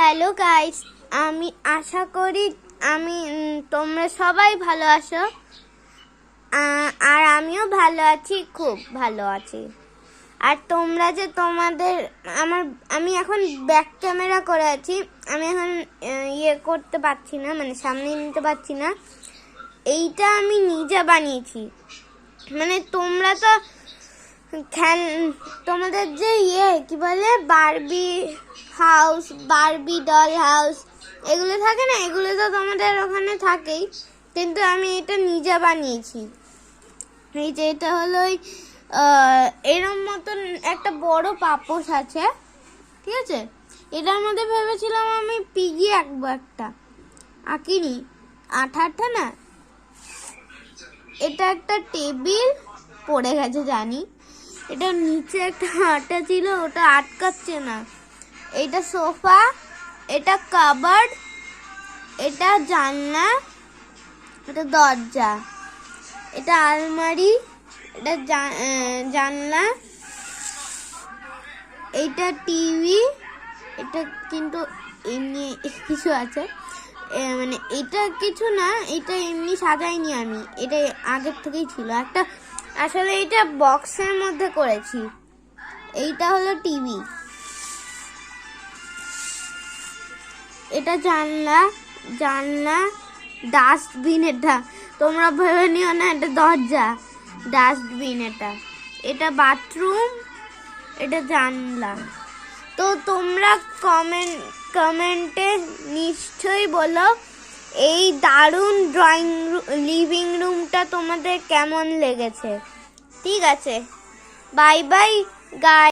Hello guys, আমি আশা করি তোমরা সবাই ভালো আছো। আর আমিও ভালো আছি, খুব ভালো আছি। আর তোমরা যে আমি এখন ব্যাক ক্যামেরা করে আছি, আমি এখন ইয়ে করতে পারছি না, মানে সামনে নিতে পারছি না। এইটা আমি নিজে বানিয়েছি। মানে তোমরা তো তোমাদের যে কি বলে Barbie house, Barbie doll house এগুলো থাকে না, এগুলো তো তোমাদের ওখানে থাকেই, কিন্তু আমি এটা নিজে বানিয়েছি। এই যে এটা হলো এরম মতন একটা বড় পাপোশ আছে, ঠিক আছে। এটার মধ্যে ভেবেছিলাম আমি পিগি একটা আঁকিনি, আঠা না। এটা একটা টেবিল পড়ে গেছে জানি, এটা নিচে একটা আটা ছিল, ওটা আটকাচ্ছে না। এটা সোফা, এটা কাবার্ড, এটা জানলা, এটা দরজা, এটা আলমারি, এটা জানলা, এইটা টিভি, এটা কিন্তু এমনি কিছু আছে, মানে এটা কিছু না, এটা এমনি সাজাইনি আমি, এটা আগের থেকেই ছিল একটা। আসলে এটা বক্সের মধ্যে করেছি। এইটা হলো টিভি, এটা জানলা, ডাস্টবিন, এটা তোমরা ভেবে নিও না এটা দরজা, ডাস্টবিন, এটা বাথরুম, এটা জানলা। তো তোমরা কমেন্টে নিশ্চয়ই বলো এই দারুণ লিভিং রুমটা তোমাদের কেমন লেগেছে। ঠিক আছে, বাই বাই গাইস।